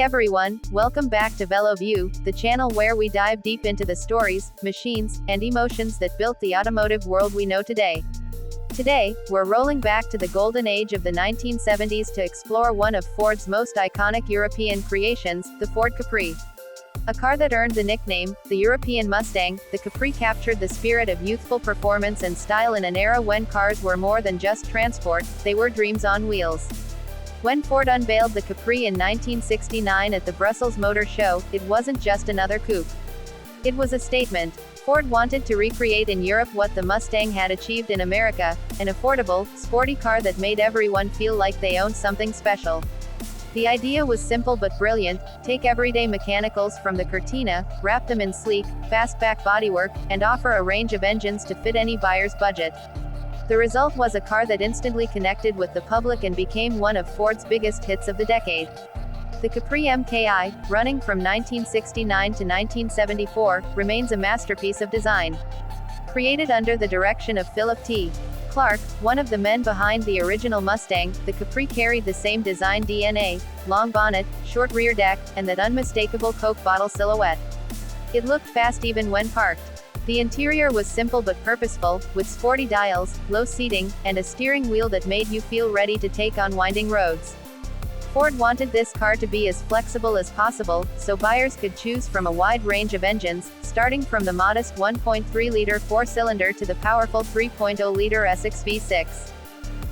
everyone, welcome back to VeloView, the channel where we dive deep into the stories, machines, and emotions that built the automotive world we know today. Today, we're rolling back to the golden age of the 1970s to explore one of Ford's most iconic European creations, the Ford Capri. A car that earned the nickname, the European Mustang, the Capri captured the spirit of youthful performance and style in an era when cars were more than just transport, they were dreams on wheels. When Ford unveiled the Capri in 1969 at the Brussels Motor Show, it wasn't just another coupe. It was a statement. Ford wanted to recreate in Europe what the Mustang had achieved in America, an affordable, sporty car that made everyone feel like they owned something special. The idea was simple but brilliant: take everyday mechanicals from the Cortina, wrap them in sleek, fastback bodywork, and offer a range of engines to fit any buyer's budget. The result was a car that instantly connected with the public and became one of Ford's biggest hits of the decade. The Capri MKI, running from 1969 to 1974, remains a masterpiece of design. Created under the direction of Philip T. Clark, one of the men behind the original Mustang, the Capri carried the same design DNA: long bonnet, short rear deck, and that unmistakable Coke bottle silhouette. It looked fast even when parked. The interior was simple but purposeful, with sporty dials, low seating, and a steering wheel that made you feel ready to take on winding roads. Ford wanted this car to be as flexible as possible, so buyers could choose from a wide range of engines, starting from the modest 1.3-liter four-cylinder to the powerful 3.0-liter Essex V6.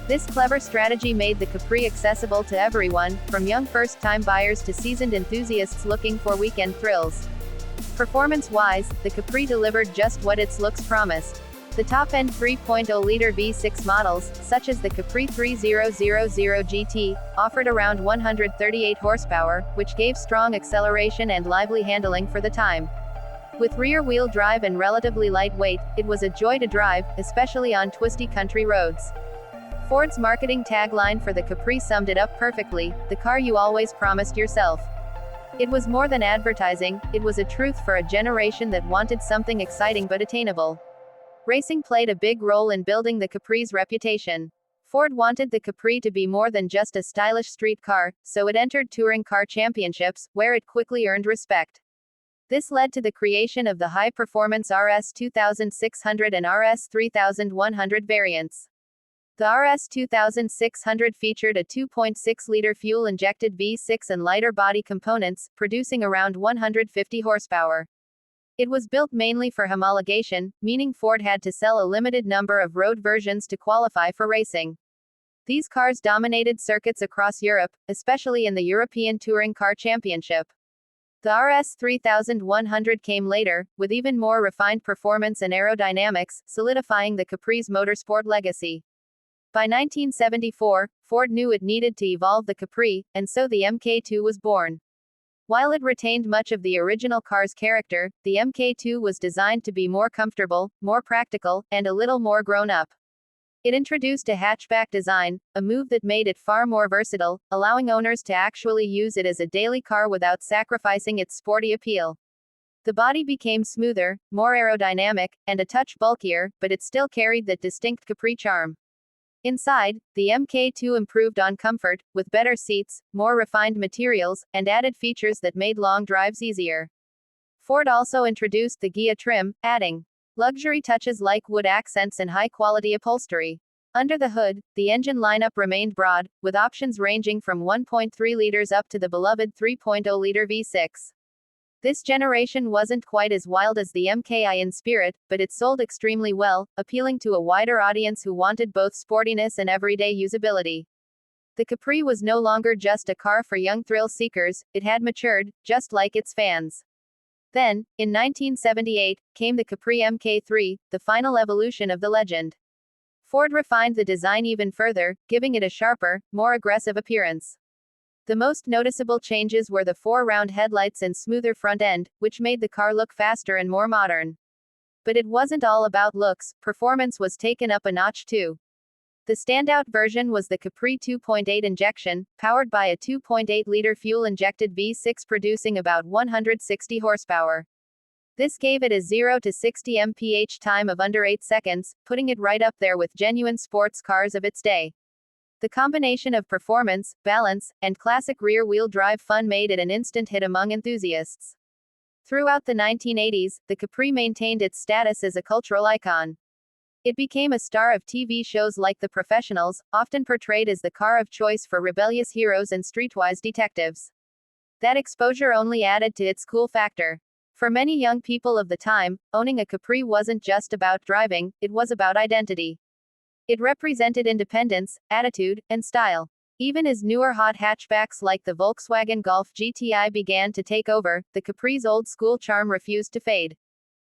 This clever strategy made the Capri accessible to everyone, from young first-time buyers to seasoned enthusiasts looking for weekend thrills. Performance-wise, the Capri delivered just what its looks promised. The top-end 3.0-liter V6 models, such as the Capri 3000 GT, offered around 138 horsepower, which gave strong acceleration and lively handling for the time. With rear-wheel drive and relatively lightweight, it was a joy to drive, especially on twisty country roads. Ford's marketing tagline for the Capri summed it up perfectly: the car you always promised yourself. It was more than advertising, it was a truth for a generation that wanted something exciting but attainable. Racing played a big role in building the Capri's reputation. Ford wanted the Capri to be more than just a stylish street car, so it entered touring car championships, where it quickly earned respect. This led to the creation of the high-performance RS 2600 and RS 3100 variants. The RS 2600 featured a 2.6-liter fuel-injected V6 and lighter body components, producing around 150 horsepower. It was built mainly for homologation, meaning Ford had to sell a limited number of road versions to qualify for racing. These cars dominated circuits across Europe, especially in the European Touring Car Championship. The RS 3100 came later, with even more refined performance and aerodynamics, solidifying the Capri's motorsport legacy. By 1974, Ford knew it needed to evolve the Capri, and so the Mk2 was born. While it retained much of the original car's character, the Mk2 was designed to be more comfortable, more practical, and a little more grown-up. It introduced a hatchback design, a move that made it far more versatile, allowing owners to actually use it as a daily car without sacrificing its sporty appeal. The body became smoother, more aerodynamic, and a touch bulkier, but it still carried that distinct Capri charm. Inside, the Mk2 improved on comfort, with better seats, more refined materials, and added features that made long drives easier. Ford also introduced the Ghia trim, adding luxury touches like wood accents and high-quality upholstery. Under the hood, the engine lineup remained broad, with options ranging from 1.3 liters up to the beloved 3.0-liter V6. This generation wasn't quite as wild as the MKI in spirit, but it sold extremely well, appealing to a wider audience who wanted both sportiness and everyday usability. The Capri was no longer just a car for young thrill seekers, it had matured, just like its fans. Then, in 1978, came the Capri Mk3, the final evolution of the legend. Ford refined the design even further, giving it a sharper, more aggressive appearance. The most noticeable changes were the four-round headlights and smoother front end, which made the car look faster and more modern. But it wasn't all about looks, performance was taken up a notch too. The standout version was the Capri 2.8 injection, powered by a 2.8-liter fuel-injected V6 producing about 160 horsepower. This gave it a 0 to 60 mph time of under 8 seconds, putting it right up there with genuine sports cars of its day. The combination of performance, balance, and classic rear-wheel drive fun made it an instant hit among enthusiasts. Throughout the 1980s, the Capri maintained its status as a cultural icon. It became a star of TV shows like The Professionals, often portrayed as the car of choice for rebellious heroes and streetwise detectives. That exposure only added to its cool factor. For many young people of the time, owning a Capri wasn't just about driving, it was about identity. It represented independence, attitude, and style. Even as newer hot hatchbacks like the Volkswagen Golf GTI began to take over, the Capri's old-school charm refused to fade.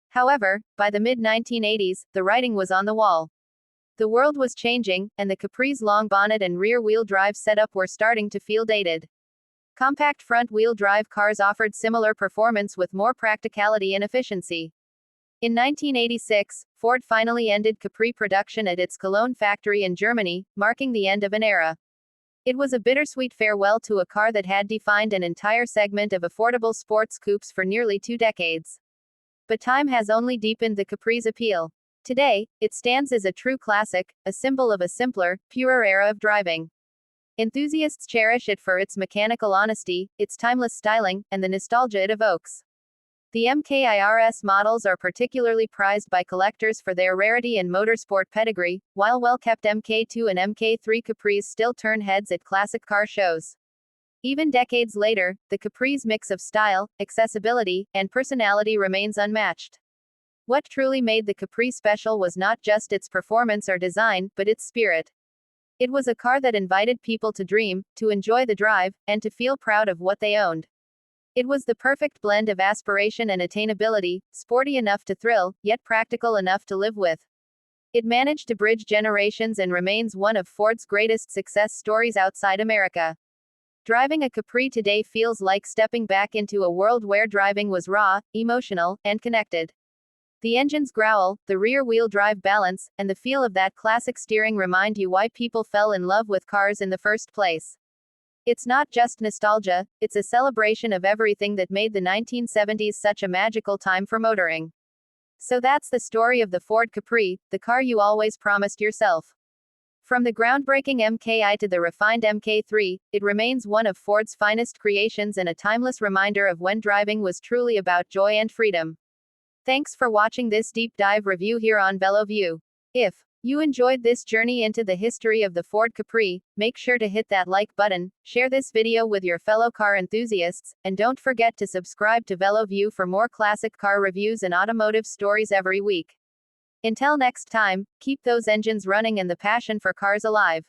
However, by the mid-1980s, the writing was on the wall. The world was changing, and the Capri's long bonnet and rear-wheel drive setup were starting to feel dated. Compact front-wheel drive cars offered similar performance with more practicality and efficiency. In 1986, Ford finally ended Capri production at its Cologne factory in Germany, marking the end of an era. It was a bittersweet farewell to a car that had defined an entire segment of affordable sports coupes for nearly 2 decades. But time has only deepened the Capri's appeal. Today, it stands as a true classic, a symbol of a simpler, purer era of driving. Enthusiasts cherish it for its mechanical honesty, its timeless styling, and the nostalgia it evokes. The MKIRS models are particularly prized by collectors for their rarity and motorsport pedigree, while well-kept MK2 and MK3 Capris still turn heads at classic car shows. Even decades later, the Capri's mix of style, accessibility, and personality remains unmatched. What truly made the Capri special was not just its performance or design, but its spirit. It was a car that invited people to dream, to enjoy the drive, and to feel proud of what they owned. It was the perfect blend of aspiration and attainability, sporty enough to thrill, yet practical enough to live with. It managed to bridge generations and remains one of Ford's greatest success stories outside America. Driving a Capri today feels like stepping back into a world where driving was raw, emotional, and connected. The engine's growl, the rear-wheel drive balance, and the feel of that classic steering remind you why people fell in love with cars in the first place. It's not just nostalgia, it's a celebration of everything that made the 1970s such a magical time for motoring. So that's the story of the Ford Capri, the car you always promised yourself. From the groundbreaking MKI to the refined MK3, it remains one of Ford's finest creations and a timeless reminder of when driving was truly about joy and freedom. Thanks for watching this deep dive review here on VeloView. If you enjoyed this journey into the history of the Ford Capri, make sure to hit that like button, share this video with your fellow car enthusiasts, and don't forget to subscribe to VeloView for more classic car reviews and automotive stories every week. Until next time, keep those engines running and the passion for cars alive.